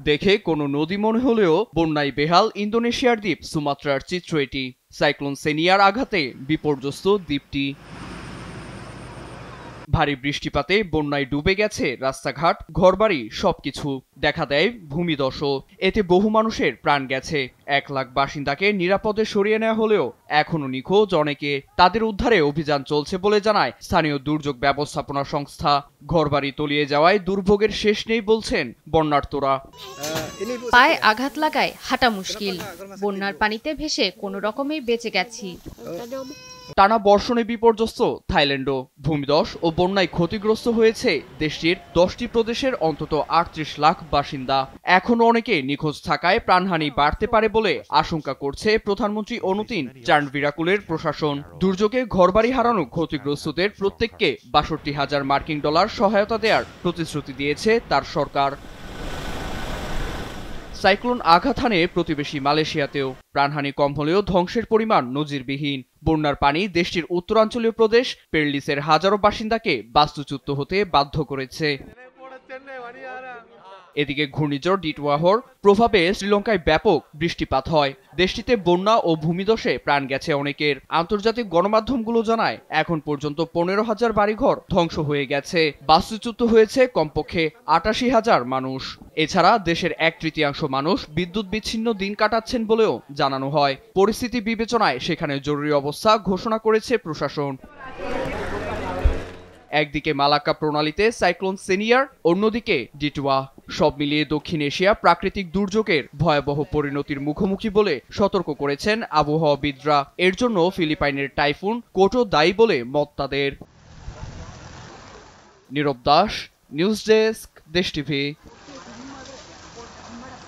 দেখে কোনো নদী মনে হলেও বন্যায় বেহাল ইন্দোনেশিয়ার দ্বীপ সুমাত্রার চিত্র এটি। সাইক্লোন সেনিয়ার আঘাতে বিপর্যস্ত দ্বীপটি। ভারী বৃষ্টিপাতে বন্যায় ডুবে গেছে রাস্তাঘাট, ঘরবাড়ি, সবকিছু। দেখা দেয় ভূমিধসও। এতে বহু মানুষের প্রাণ গেছে। 1 লাখ বাসিন্দাকে নিরাপদে সরিয়ে নেওয়া হলেও এখনো নিখোঁজ অনেকে। তাদের উদ্ধারে অভিযান চলছে বলে জানায় স্থানীয় দুর্যোগ ব্যবস্থাপনা সংস্থা। ঘরবাড়ি তলিয়ে যাওয়ায় দুর্ভোগের শেষ নেই বলছেন বন্যার্তরা। পায়ে আঘাত লাগায় হাঁটা মুশকিল। বন্যার পানিতে ভেসে কোনো রকমে বেঁচে গেছি। টানা বর্ষণে বিপর্যস্ত থাইল্যান্ডও। ভূমিধস ও বন্যায় ক্ষতিগ্রস্ত হয়েছে দেশটির 10টি প্রদেশের অন্তত 38 লাখ বাসিন্দা। এখনো অনেকে নিখোঁজ থাকায় প্রাণহানি বাড়তে পারে বলে আশঙ্কা করছে প্রধানমন্ত্রী অনুতিন চার্নভিরাকুলের প্রশাসন। দুর্যোগে ঘরবাড়ি হারানো ক্ষতিগ্রস্তদের প্রত্যেককে ৬২,০০০ মার্কিন ডলার সহায়তা দেওয়ার প্রতিশ্রুতি দিয়েছে তার সরকার। সাইক্লোন আঘাত হানে প্রতিবেশী মালয়েশিয়াতেও। প্রাণহানি কম হলেও ধ্বংসের পরিমাণ নজিরবিহীন। বন্যার পানি দেশটির উত্তরাঞ্চলীয় প্রদেশ পেরলিসের হাজারো বাসিন্দাকে বাস্তুচ্যুত হতে বাধ্য করেছে। এদিকে ঘূর্ণিঝড় ডিটওয়াহর প্রভাবে শ্রীলঙ্কায় ব্যাপক বৃষ্টিপাত হয়। দেশটিতে বন্যা ও ভূমিধসে প্রাণ গেছে অনেকের। আন্তর্জাতিক গণমাধ্যমগুলো জানায় এখন পর্যন্ত 15,000 বাড়িঘর ধ্বংস হয়ে গেছে। বাস্তুচ্যুত হয়েছে কমপক্ষে 88,000 মানুষ। এছাড়া দেশের 1/3 মানুষ বিদ্যুৎ বিচ্ছিন্ন দিন কাটাচ্ছেন বলেও জানানো হয়। পরিস্থিতি বিবেচনায় সেখানে জরুরি অবস্থা ঘোষণা করেছে প্রশাসন। একদিকে মালাক্কা প্রণালীতে সাইক্লোন সেনিয়ার, অন্যদিকে ডিটওয়া। সব মিলিয়ে দক্ষিণ এশিয়া প্রাকৃতিক দুর্যোগের ভয়াবহ পরিণতির মুখোমুখি বলে সতর্ক করেছেন আবহাওয়াবিদরা। এর জন্য ফিলিপাইনের টাইফুন কোটো দায়ী বলে মত তাদের। নীরব দাস, নিউজ ডেস্ক, দেশ টিভি।